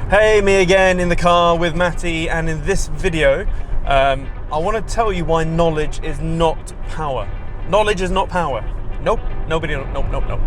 Hey, me again in the car with Matty, and in this video I want to tell you why knowledge is not power. Knowledge is not power. Nope, nobody, nope. No.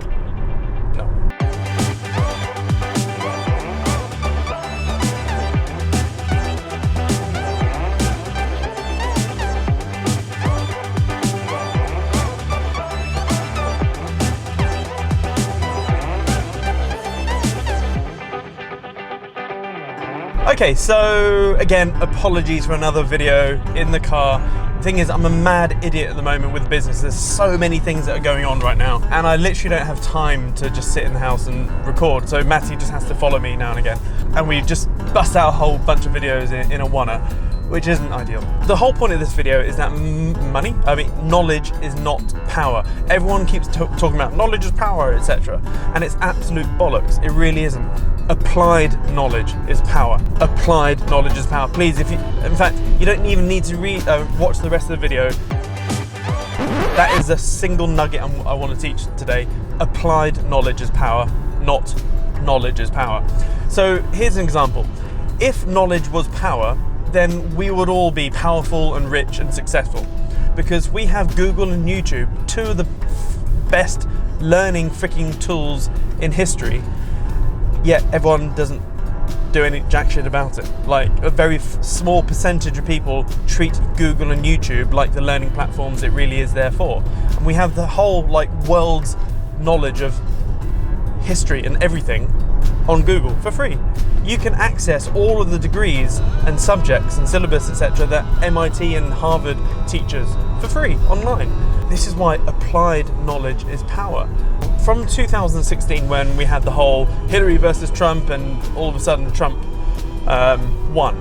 Okay, so again, apologies for another video in the car. The thing is, I'm a mad idiot at the moment with business. There's so many things that are going on right now, and I literally don't have time to just sit in the house and record. So Matty just has to follow me now and again, and we just bust out a whole bunch of videos in a oneer, which isn't ideal. The whole point of this video is that knowledge is not power. Everyone keeps talking about knowledge is power, etc. And it's absolute bollocks. It really isn't. Applied knowledge is power. Applied knowledge is power. Please, in fact, you don't even need to watch the rest of the video. That is a single nugget I want to teach today. Applied knowledge is power, not knowledge is power. So here's an example. If knowledge was power, then we would all be powerful and rich and successful, because we have Google and YouTube, two of the best learning freaking tools in history, yet everyone doesn't do any jack shit about it. Like, a very small percentage of people treat Google and YouTube like the learning platforms it really is there for. And we have the whole world's knowledge of history and everything on Google for free. You can access all of the degrees and subjects and syllabus, etc. that MIT and Harvard teaches for free online. This is why applied knowledge is power. From 2016, when we had the whole Hillary versus Trump, and all of a sudden Trump won,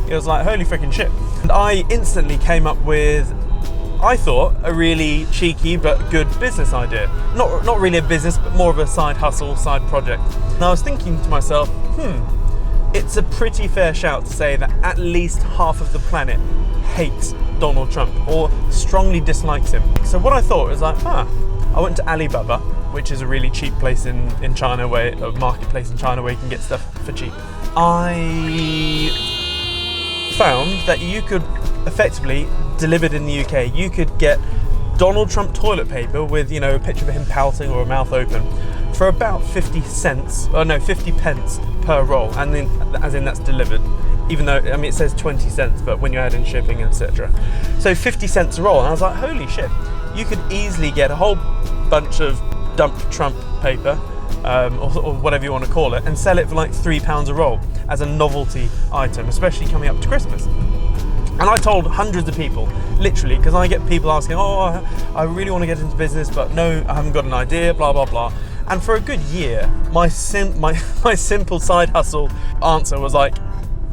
it was like, holy freaking shit. And I instantly came up with, I thought, a really cheeky but good business idea. Not really a business, but more of a side hustle, side project. And I was thinking to myself, it's a pretty fair shout to say that at least half of the planet hates Donald Trump or strongly dislikes him. So what I thought was I went to Alibaba, which is a really cheap place in China, a marketplace in China where you can get stuff for cheap. I found that you could effectively, delivered in the UK, you could get Donald Trump toilet paper with, a picture of him pouting or a mouth open for about 50 pence per roll, and then, as in that's delivered, even though, it says 20 cents, but when you add in shipping, etc. So 50 cents a roll, and I was like, holy shit, you could easily get a whole bunch of dump Trump paper, or whatever you want to call it, and sell it for like £3 a roll as a novelty item, especially coming up to Christmas. And I told hundreds of people, literally, because I get people asking, I really want to get into business, but no, I haven't got an idea, blah, blah, blah. And for a good year, my simple side hustle answer was like,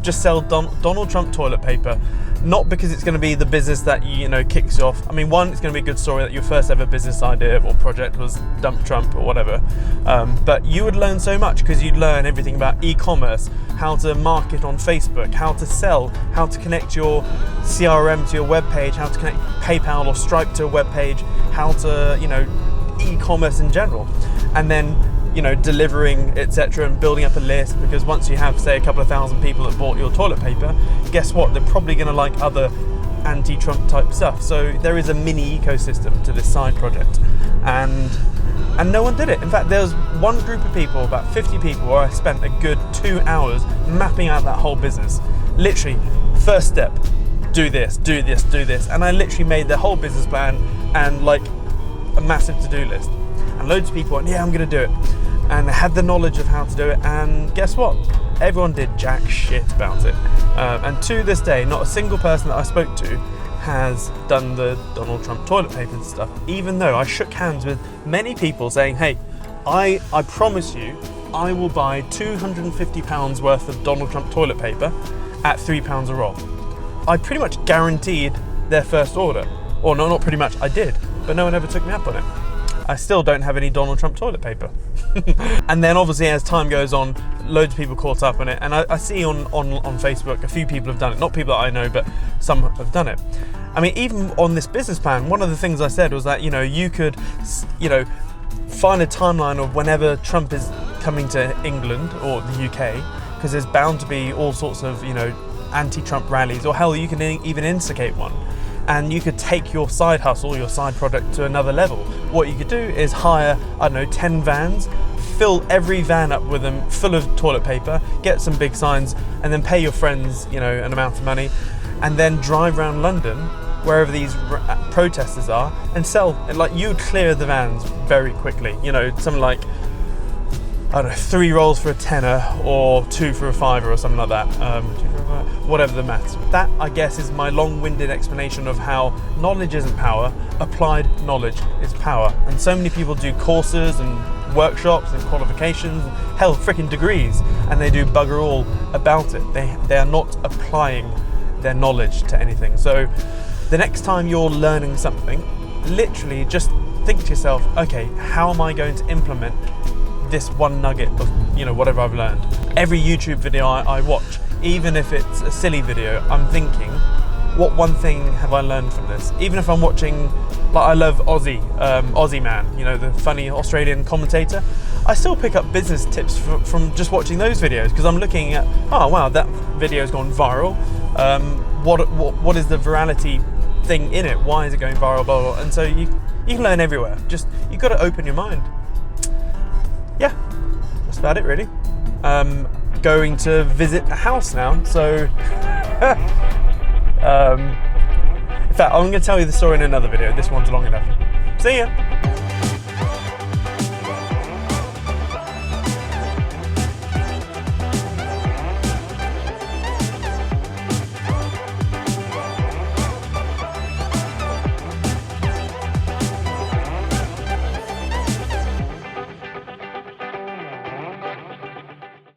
just sell Donald Trump toilet paper. Not because it's going to be the business that kicks you off. One, it's going to be a good story that your first ever business idea or project was dump Trump or whatever. But you would learn so much, because you'd learn everything about e-commerce, how to market on Facebook, how to sell, how to connect your CRM to your webpage, how to connect PayPal or Stripe to a webpage, how to, e-commerce in general. And then, delivering, etc., and building up a list, because once you have, say, a couple of thousand people that bought your toilet paper, guess what? They're probably going to like other anti-Trump type stuff. So there is a mini ecosystem to this side project, and no one did it. In fact, there was one group of people, about 50 people, where I spent a good 2 hours mapping out that whole business. Literally, first step, do this, do this, do this, and I literally made the whole business plan and like a massive to-do list. And loads of people went, yeah, I'm going to do it. And they had the knowledge of how to do it, and guess what? Everyone did jack shit about it. And to this day, not a single person that I spoke to has done the Donald Trump toilet paper and stuff, even though I shook hands with many people saying, hey, I promise you, I will buy £250 worth of Donald Trump toilet paper at £3 a roll. I pretty much guaranteed their first order. Or no, not pretty much, I did, but no one ever took me up on it. I still don't have any Donald Trump toilet paper. And then obviously as time goes on, loads of people caught up on it, and I see on Facebook a few people have done it, not people that I know, but some have done it. Even on this business plan, one of the things I said was that, you could, find a timeline of whenever Trump is coming to England or the UK, because there's bound to be all sorts of, you know, anti-Trump rallies, or hell, you can even instigate one. And you could take your side hustle, your side product to another level. What you could do is hire, I don't know, 10 vans, fill every van up with them full of toilet paper, get some big signs, and then pay your friends, you know, an amount of money, and then drive around London, wherever these protesters are, and sell. And like, you would clear the vans very quickly. You know, something like, I don't know, 3 rolls for a tenner, or 2 for a fiver, or something like that. 2 for a fiver, whatever the maths. That, I guess, is my long-winded explanation of how knowledge isn't power, applied knowledge is power. And so many people do courses and workshops and qualifications, hell, freaking degrees, and they do bugger all about it. They are not applying their knowledge to anything. So the next time you're learning something, literally just think to yourself, okay, how am I going to implement this one nugget of, you know, whatever I've learned? Every YouTube video I watch, even if it's a silly video, I'm thinking, what one thing have I learned from this? Even if I'm watching, like, I love Aussie Man, you know, the funny Australian commentator, I still pick up business tips from just watching those videos, because I'm looking at, oh wow, that video's gone viral. What is the virality thing in it? Why is it going viral? Blah, blah, blah. And so you can learn everywhere. Just, you've got to open your mind. Yeah, that's about it really. Going to visit a house now, so in fact, I'm going to tell you the story in another video. This one's long enough. See ya.